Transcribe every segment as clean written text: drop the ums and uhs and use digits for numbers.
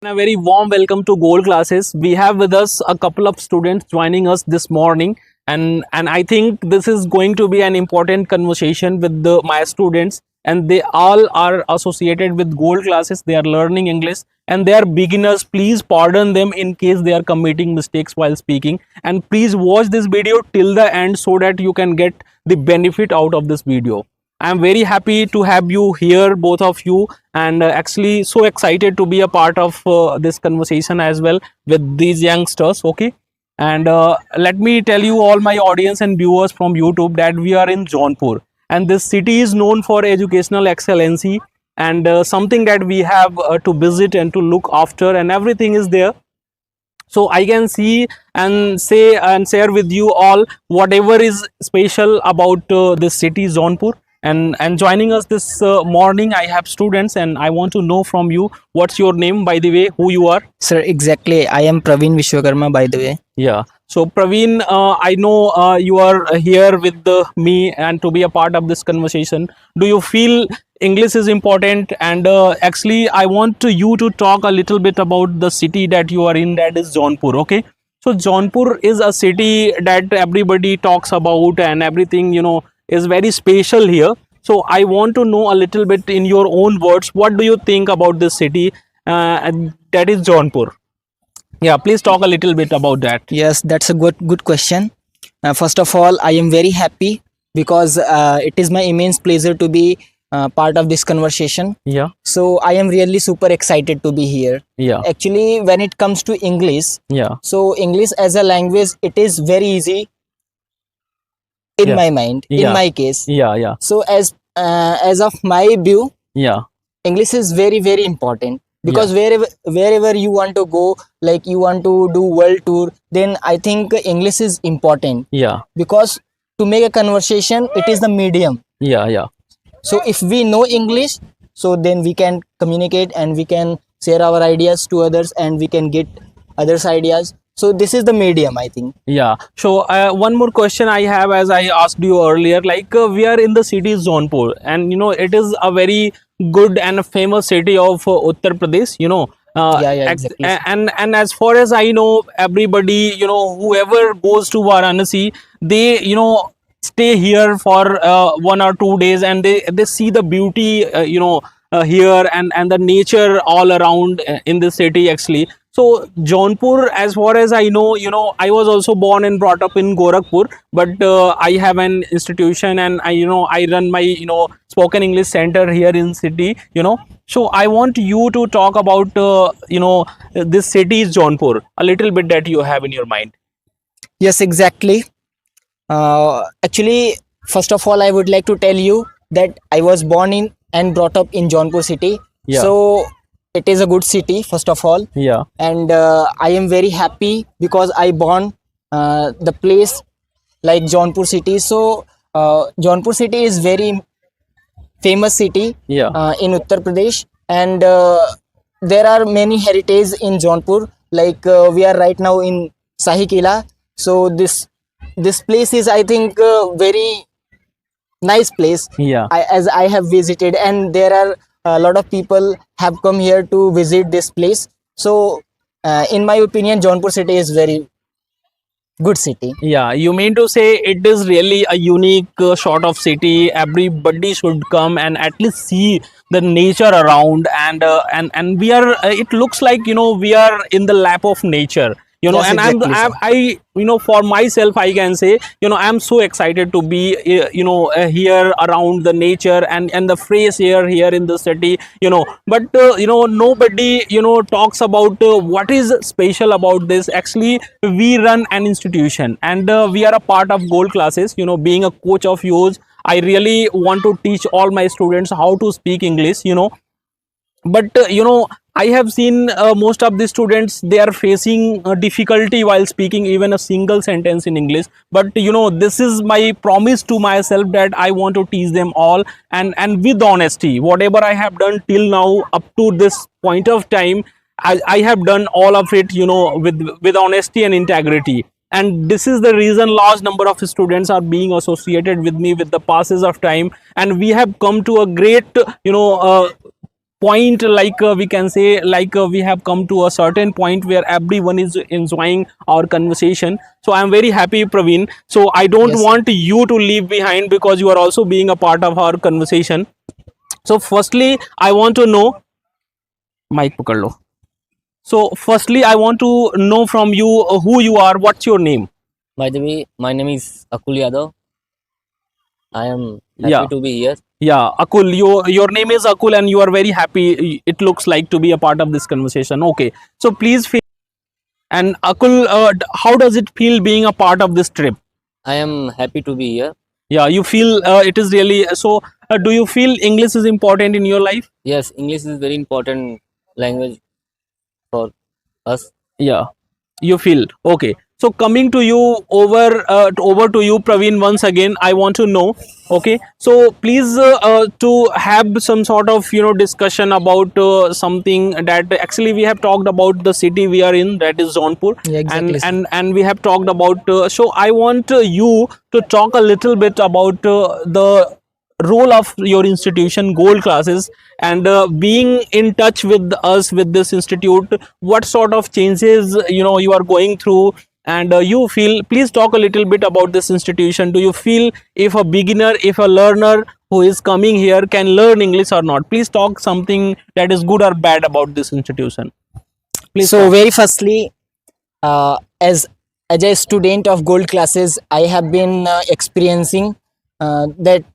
A very warm welcome to Gold Classes. We have with us a couple of students joining us this morning, and I think this is going to be an important conversation with my students. And they all are associated with Gold Classes. They are learning English and they are beginners. Please pardon them in case they are committing mistakes while speaking. And please watch this video till the end so that you can get the benefit out of this video. I'm very happy to have you here, both of you, and actually so excited to be a part of this conversation as well with these youngsters. Okay, and let me tell you, all my audience and viewers from YouTube, that we are in Jaunpur, and this city is known for educational excellency and something that we have to visit and to look after, and everything is there. So I can see and say and share with you all whatever is special about this city Jaunpur. And joining us this morning, I have students, and I want to know from you, what's your name, by the way, who you are. Sir, exactly. I am Praveen Vishwakarma, by the way. Yeah. So Praveen, I know you are here with me and to be a part of this conversation. Do you feel English is important? And actually, I want you to talk a little bit about the city that you are in, that is Jaunpur. Okay. So Jaunpur is a city that everybody talks about, and everything is very special here. So I want to know a little bit in your own words, what do you think about this city, and that is Jaunpur? Yeah, please talk a little bit about that. Yes, that's a good question. First of all, I am very happy because it is my immense pleasure to be part of this conversation. Yeah, So I am really super excited to be here. yeah, Actually, when it comes to English, yeah, so English as a language, it is very easy in yeah, my mind, yeah, in my case. yeah, yeah, So as of my view, yeah, English is very important yeah, because wherever you want to go, like you want to do world tour, then I think English is important yeah, because to make a conversation, it is the medium. yeah, yeah, So if we know English, so then we can communicate and we can share our ideas to others and we can get others' ideas. So this is the medium, I think. yeah. So one more question I have, as I asked you earlier, like we are in the city Jaunpur, and it is a very good and a famous city of Uttar Pradesh. Yeah, exactly. And as far as I know, everybody, whoever goes to Varanasi, they stay here for 1 or 2 days, and they see the beauty here, and the nature all around in the city actually. So Jaunpur, as far as I know, I was also born and brought up in Gorakhpur, but I have an institution, and I run my spoken English center here in city. So I want you to talk about this city is Jaunpur a little bit, that you have in your mind. Yes, exactly. Actually, first of all, I would like to tell you that I was born in and brought up in Jaunpur city. Yeah. So it is a good city, first of all, Yeah, and I am very happy because I born the place like Jaunpur city. So Jaunpur city is very famous city yeah, in Uttar Pradesh, and there are many heritage in Jaunpur. Like we are right now in Shahi Quila. So this place is, I think, very nice place. yeah. As I have visited, and there are a lot of people have come here to visit this place. So in my opinion, Jaunpur city is very good city. Yeah, you mean to say it is really a unique sort of city. Everybody should come and at least see the nature around, and we are. It looks like we are in the lap of nature. Yes, And exactly, sir. I for myself I can say I'm so excited to be here around the nature and the fresh air here in the city. But nobody talks about what is special about this. Actually, we run an institution, and we are a part of Gold Classes. Being a coach of yours, I really want to teach all my students how to speak English. But I have seen most of the students, they are facing difficulty while speaking even a single sentence in English. But this is my promise to myself, that I want to teach them all, and with honesty, whatever I have done till now up to this point of time, I have done all of it with honesty and integrity. And this is the reason large number of students are being associated with me with the passes of time, and we have come to a great point, like we can say, like we have come to a certain point where everyone is enjoying our conversation. So I'm very happy, Praveen. So I don't Yes, sir. want you to leave behind, because you are also being a part of our conversation. So firstly I want to know, mic pakad lo. So firstly I want to know from you, who you are, what's your name? By the way, my name is Akul Yadav. I am Yeah. happy to be here. Yeah, Akul, your name is Akul, and you are very happy. It looks like to be a part of this conversation. Okay, so please feel. And Akul, how does it feel being a part of this trip? I am happy to be here. Yeah, you feel it is really so. Do you feel English is important in your life? Yes, English is very important language for us. Yeah, you feel okay. So coming to you, over to you, Praveen. Once again, I want to know. Okay, so please, to have some sort of discussion about something that actually we have talked about the city we are in, that is Jaunpur, Yeah, exactly, sir. and we have talked about. So I want you to talk a little bit about the role of your institution, gold classes, and being in touch with us with this institute, what sort of changes you are going through, and you feel, please talk a little bit about this institution. Do you feel if a beginner, if a learner who is coming here can learn English or not? Please talk something that is good or bad about this institution. Please So talk. very firstly, as a student of gold classes, I have been experiencing that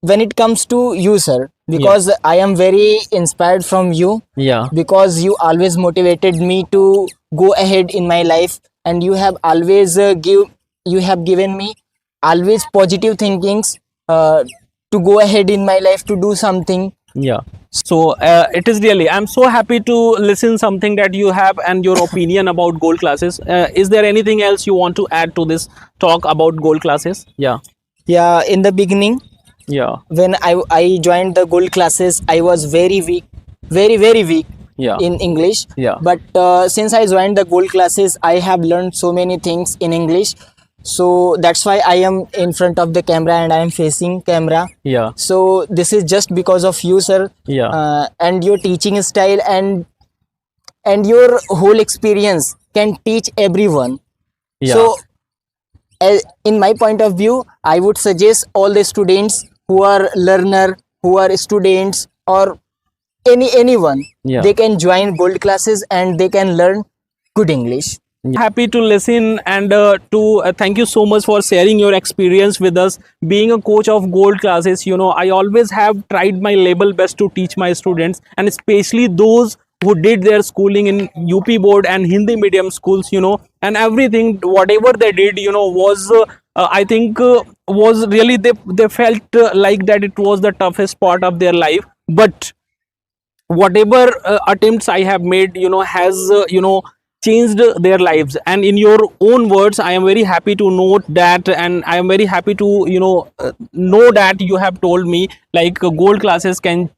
when it comes to you, sir, because I am very inspired from you, Yeah. because you always motivated me to go ahead in my life, and you have always you have given me always positive thinkings to go ahead in my life to do something. Yeah. So it is really, I'm so happy to listen something that you have and your opinion about gold classes. Is there anything else you want to add to this talk about gold classes? Yeah. Yeah, in the beginning, Yeah. when I joined the gold classes, I was very weak, very weak Yeah. in English. Yeah. But since I joined the gold classes, I have learned so many things in English. So that's why I am in front of the camera and I am facing camera. Yeah. So this is just because of you, sir. Yeah. And your teaching style and your whole experience can teach everyone. Yeah. So in my point of view, I would suggest all the students who are learner, who are students, or anyone, Yeah. they can join gold classes and they can learn good English. Happy to listen, and to thank you so much for sharing your experience with us. Being a coach of gold classes, I always have tried my level best to teach my students, and especially those who did their schooling in UP board and Hindi medium schools, and everything whatever they did, was I think was really, they felt like that it was the toughest part of their life. But whatever attempts I have made, has changed their lives. And in your own words, I am very happy to note that, and I am very happy to know that you have told me like gold classes can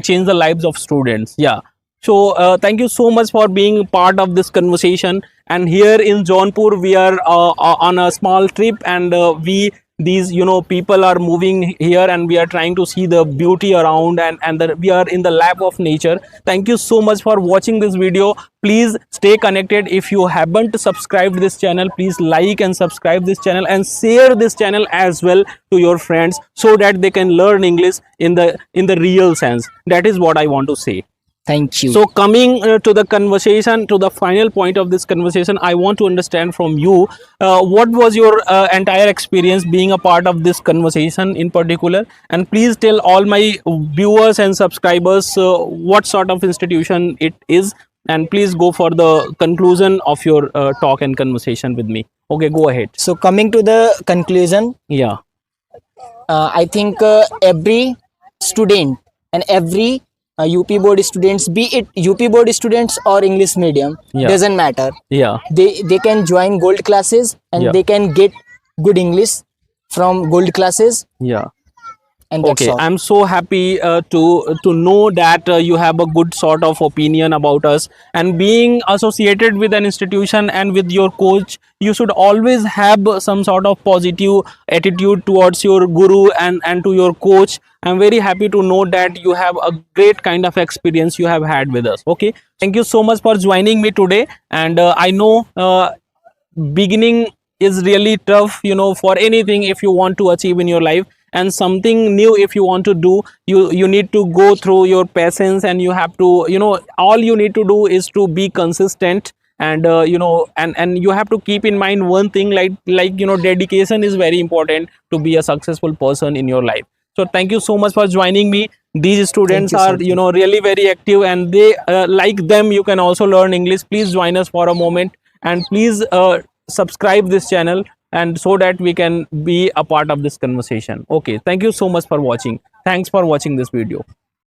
change the lives of students. Yeah. So thank you so much for being part of this conversation. And here in Jaunpur, we are on a small trip, and we these people are moving here, and we are trying to see the beauty around, and we are in the lap of nature. Thank you so much for watching this video. Please stay connected. If you haven't subscribed this channel, please like and subscribe this channel, and share this channel as well to your friends, so that they can learn English in the real sense. That is what I want to say. Thank you. So coming to the conversation, to the final point of this conversation, I want to understand from you, what was your entire experience being a part of this conversation in particular, and please tell all my viewers and subscribers what sort of institution it is, and please go for the conclusion of your talk and conversation with me. Okay, go ahead. So coming to the conclusion, Yeah. I think every student and every UP board students, be it UP board students or English medium, Yeah. doesn't matter. Yeah. They can join gold classes and Yeah. they can get good English from gold classes. Yeah. and that's Okay, all. I'm so happy to know that you have a good sort of opinion about us. And being associated with an institution and with your coach, you should always have some sort of positive attitude towards your guru and to your coach. I'm very happy to know that you have a great kind of experience you have had with us. Okay, thank you so much for joining me today. And I know beginning is really tough, for anything. If you want to achieve in your life and something new, if you want to do, you need to go through your patience, and you have to, all you need to do is to be consistent. And and you have to keep in mind one thing, like dedication is very important to be a successful person in your life. So thank you so much for joining me. These Thank students you, are, sir. really very active, and they, like them, you can also learn English. Please join us for a moment, and please subscribe this channel, and so that we can be a part of this conversation. Okay, thank you so much for watching. Thanks for watching this video.